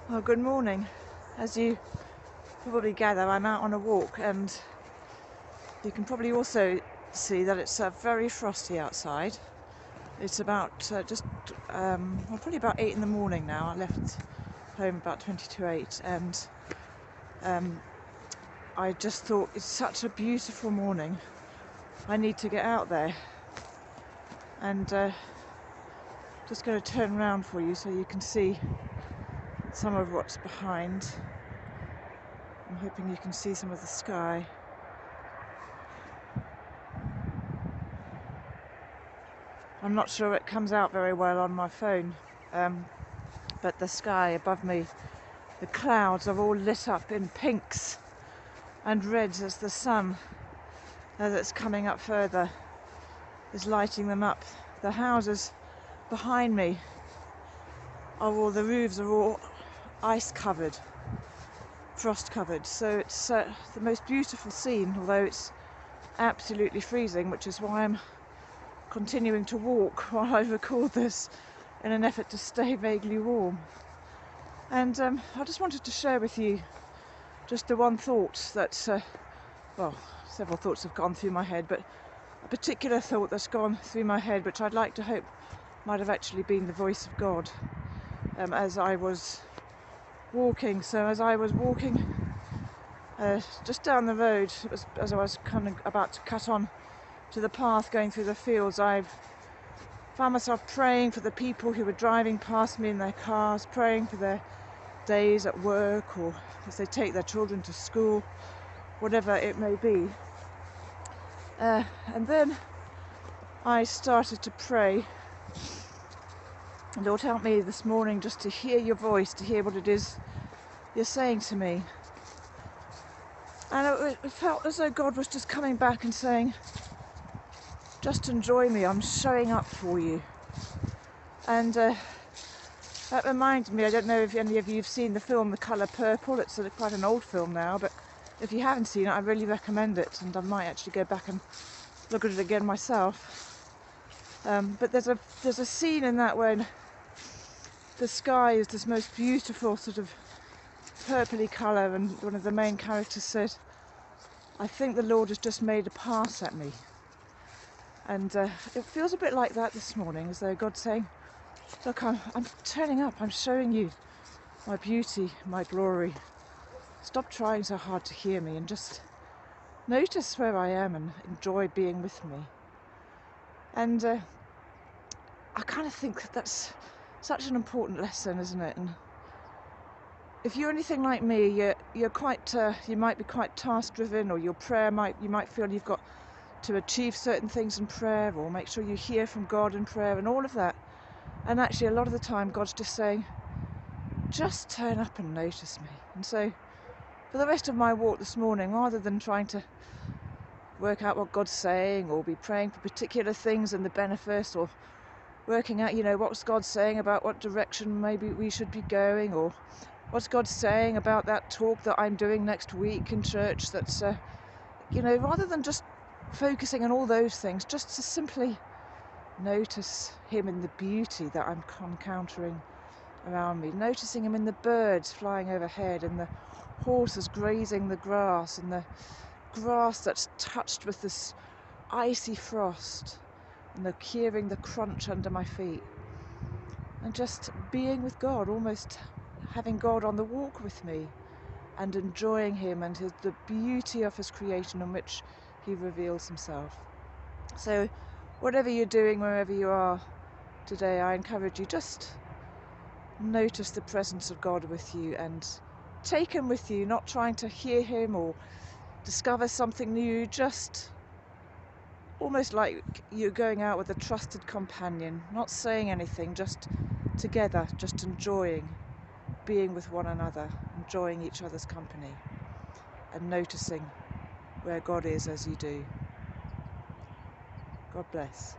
Oh, good morning. As you probably gather, I'm out on a walk, and you can probably also see that it's very frosty outside. It's about probably about 8 in the morning now. I left home about 20 to 8, and I just thought it's such a beautiful morning. I need to get out there, and just going to turn around for you so you can see some of what's behind. I'm hoping you can see some of the sky. I'm not sure it comes out very well on my phone, but the sky above me, the clouds are all lit up in pinks and reds as the sun, as it's coming up further, is lighting them up. The houses behind me the roofs are all ice covered, frost covered, so it's the most beautiful scene, although it's absolutely freezing, which is why I'm continuing to walk while I record this in an effort to stay vaguely warm. And I just wanted to share with you just the one thought that, several thoughts have gone through my head, but a particular thought that's gone through my head, which I'd like to hope might have actually been the voice of God as I was walking. So as I was walking just down the road, as I was kind of about to cut on to the path going through the fields, I found myself praying for the people who were driving past me in their cars, praying for their days at work, or as they take their children to school, whatever it may be. And then I started to pray. Lord, help me this morning just to hear your voice, to hear what it is you're saying to me. And it felt as though God was just coming back and saying, just enjoy me, I'm showing up for you. And that reminds me, I don't know if any of you have seen the film The Colour Purple. It's quite an old film now, but if you haven't seen it, I really recommend it, and I might actually go back and look at it again myself. But there's a scene in that when the sky is this most beautiful sort of purpley colour, and one of the main characters said, I think the Lord has just made a pass at me. And it feels a bit like that this morning, as though God's saying, look, I'm turning up, I'm showing you my beauty, my glory. Stop trying so hard to hear me and just notice where I am and enjoy being with me. And I kind of think that's such an important lesson, isn't it? And if you're anything like me, you're quite, you might be quite task-driven, or your prayer you might feel you've got to achieve certain things in prayer, or make sure you hear from God in prayer, and all of that. And actually, a lot of the time, God's just saying, just turn up and notice me. And so, for the rest of my walk this morning, rather than trying to work out what God's saying, or be praying for particular things in the benefice, or working out, what's God saying about what direction maybe we should be going, or what's God saying about that talk that I'm doing next week in church, that's, rather than just focusing on all those things, just to simply notice him in the beauty that I'm encountering around me, noticing him in the birds flying overhead, and the horses grazing the grass, and the grass that's touched with this icy frost, and hearing the crunch under my feet, and just being with God, almost having God on the walk with me, and enjoying him and the beauty of his creation in which he reveals himself. So whatever you're doing, wherever you are today, I encourage you, just notice the presence of God with you and take him with you, not trying to hear him or discover something new, just almost like you're going out with a trusted companion, not saying anything, just together, just enjoying being with one another, enjoying each other's company, and noticing where God is as you do. God bless.